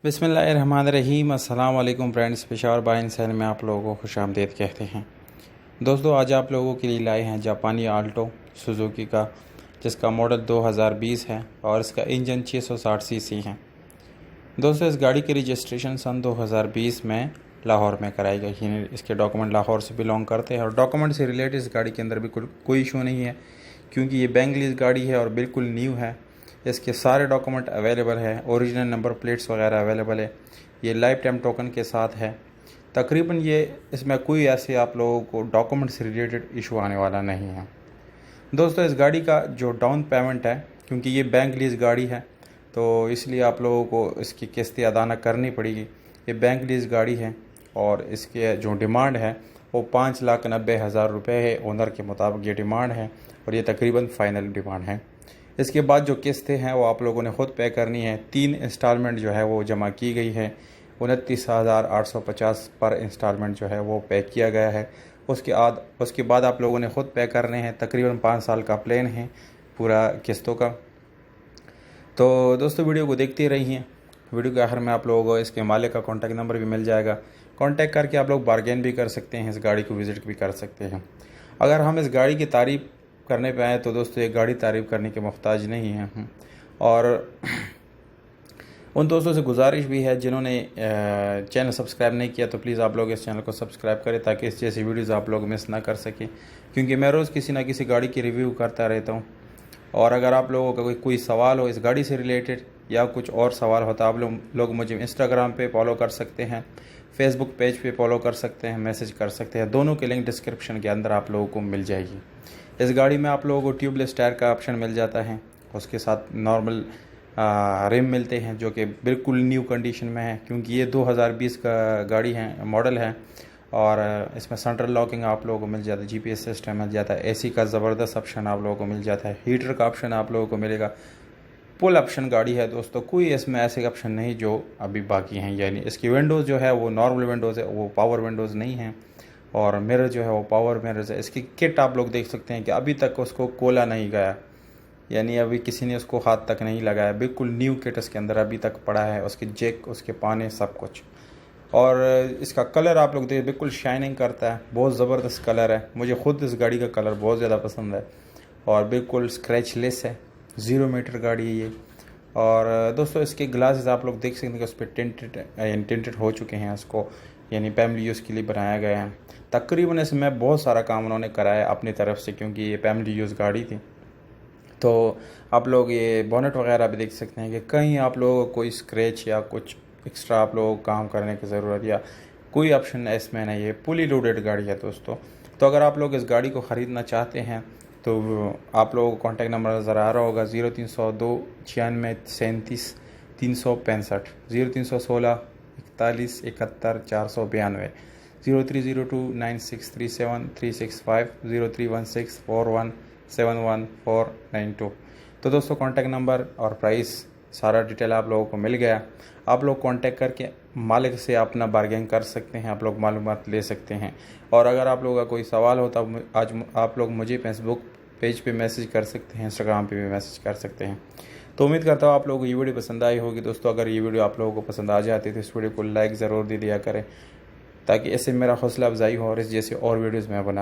बिस्मिल्लाहिर्रहमानिर्रहीम। अस्सलाम वालेकुम फ्रेंड्स, पेशावर बाय इंसान में आप लोगों को खुशामदीद कहते हैं। दोस्तों, आज आप लोगों के लिए लाए हैं जापानी आल्टो सुजुकी का, जिसका मॉडल 2020 है और इसका इंजन 660 सीसी है। दोस्तों, इस गाड़ी की रजिस्ट्रेशन सन 2020 में लाहौर में कराई गई है। इसके डॉक्यूमेंट लाहौर से बिलोंग करते हैं और डॉक्यूमेंट से रिलेटेड इस गाड़ी के अंदर बिल्कुल कोई इशू नहीं है, क्योंकि ये बैंक लीज गाड़ी है और बिल्कुल न्यू है। इसके सारे डॉक्यूमेंट अवेलेबल है, ओरिजिनल नंबर प्लेट्स वगैरह अवेलेबल है। ये लाइफ टाइम टोकन के साथ है। तकरीबन ये इसमें कोई ऐसे आप लोगों को डॉक्यूमेंट से रिलेटेड इशू आने वाला नहीं है। दोस्तों, इस गाड़ी का जो डाउन पेमेंट है, क्योंकि ये बैंक लीज गाड़ी है तो इसलिए आप लोगों को इसकी किस्तें अदा न करनी पड़ेगी। ये बैंक लीज गाड़ी है और इसके जो डिमांड है वो 5,90,000 रुपये है। ओनर के मुताबिक ये डिमांड है और ये तकरीबन फ़ाइनल डिमांड है। इसके बाद जो किस्तें हैं वो आप लोगों ने ख़ुद पे करनी है। 3 इंस्टॉलमेंट जो है वो जमा की गई है। 29,850 पर इंस्टॉलमेंट जो है वो पे किया गया है। उसके बाद आप लोगों ने ख़ुद पे करने हैं। तकरीबन 5 साल का प्लान है पूरा किस्तों का। तो दोस्तों, वीडियो को देखते रहिए। वीडियो के आखिर में आप लोगों को इसके मालिक का कॉन्टैक्ट नंबर भी मिल जाएगा। कॉन्टैक्ट करके आप लोग बारगेन भी कर सकते हैं, इस गाड़ी को विज़िट भी कर सकते हैं। अगर हम इस गाड़ी की तारीफ़ करने पे आए तो दोस्तों, ये गाड़ी तारीफ़ करने के मोहताज नहीं है हम। और उन दोस्तों से गुजारिश भी है जिन्होंने चैनल सब्सक्राइब नहीं किया तो प्लीज़ आप लोग इस चैनल को सब्सक्राइब करें, ताकि इस जैसी वीडियोज़ आप लोग मिस ना कर सकें, क्योंकि मैं रोज़ किसी ना किसी गाड़ी की रिव्यू करता रहता हूँ। और अगर आप लोगों का कोई सवाल हो इस गाड़ी से रिलेटेड या कुछ और सवाल होता, आप लोग मुझे इंस्टाग्राम पे फॉलो कर सकते हैं, फेसबुक पेज पे फॉलो कर सकते हैं, मैसेज कर सकते हैं। दोनों के लिंक डिस्क्रिप्शन के अंदर आप लोगों को मिल जाएगी। इस गाड़ी में आप लोगों को ट्यूबलेस टायर का ऑप्शन मिल जाता है। उसके साथ नॉर्मल रिम मिलते हैं जो कि बिल्कुल न्यू कंडीशन में है, क्योंकि ये 2020 का गाड़ी है, मॉडल है। और इसमें सेंट्रल लॉकिंग आप लोगों को मिल जाता है, जीपीएस सिस्टम मिल जाता है, एसी का ज़बरदस्त ऑप्शन आप लोगों को मिल जाता है, हीटर का ऑप्शन आप लोगों को मिलेगा। फुल ऑप्शन गाड़ी है दोस्तों, कोई इसमें ऐसे ऑप्शन नहीं जो अभी बाकी हैं। यानी इसकी विंडोज़ जो है वो नॉर्मल विंडोज़ है, वो पावर विंडोज़ नहीं है। और मिरर जो है वो पावर मिरर्स है। इसकी किट आप लोग देख सकते हैं कि अभी तक उसको खोला नहीं गया, यानी अभी किसी ने उसको हाथ तक नहीं लगाया। बिल्कुल न्यू किट इसके अंदर अभी तक पड़ा है, उसके जैक, उसके पाने, सब कुछ। और इसका कलर आप लोग देखिए, बिल्कुल शाइनिंग करता है, बहुत ज़बरदस्त कलर है। मुझे ख़ुद इस गाड़ी का कलर बहुत ज़्यादा पसंद है और बिल्कुल स्क्रैच लेस है। 0 मीटर गाड़ी है ये। और दोस्तों, इसके ग्लासेस आप लोग देख सकते हैं कि उस पर टिंटेड हो चुके हैं। उसको यानी फैमिली यूज़ के लिए बनाया गया है। तकरीबन इसमें बहुत सारा काम उन्होंने कराया अपनी तरफ से, क्योंकि ये फैमिली यूज़ गाड़ी थी। तो आप लोग ये बोनेट वगैरह भी देख सकते हैं कि कहीं आप लोगों को कोई स्क्रैच या कुछ एक्स्ट्रा आप लोगों को काम करने की ज़रूरत या कोई ऑप्शन इसमें नहीं है। फुली लोडेड गाड़ी है दोस्तों। तो अगर आप लोग इस गाड़ी को ख़रीदना चाहते हैं तो आप लोगों को कॉन्टैक्ट नंबर नज़र आ रहा होगा, 0302 96 37 365, 0316 41 71 492, 0302 9637 365, 0316 41 71 492। तो दोस्तों, कॉन्टैक्ट नंबर और प्राइस सारा डिटेल आप लोगों को मिल गया। आप लोग कांटेक्ट करके मालिक से अपना बार्गेन कर सकते हैं, आप लोग मालूमात ले सकते हैं। और अगर आप लोगों का कोई सवाल हो तो आज आप लोग मुझे फेसबुक पेज पे मैसेज कर सकते हैं, इंस्टाग्राम पे भी मैसेज कर सकते हैं। तो उम्मीद करता हूँ आप लोगों को ये वीडियो पसंद आई होगी। दोस्तों, अगर ये वीडियो आप लोगों को पसंद आ जाती है तो इस वीडियो को लाइक ज़रूर दे दिया करें, ताकि इससे मेरा हौसला अफजाई हो और इस जैसे और वीडियोज़ मैं बना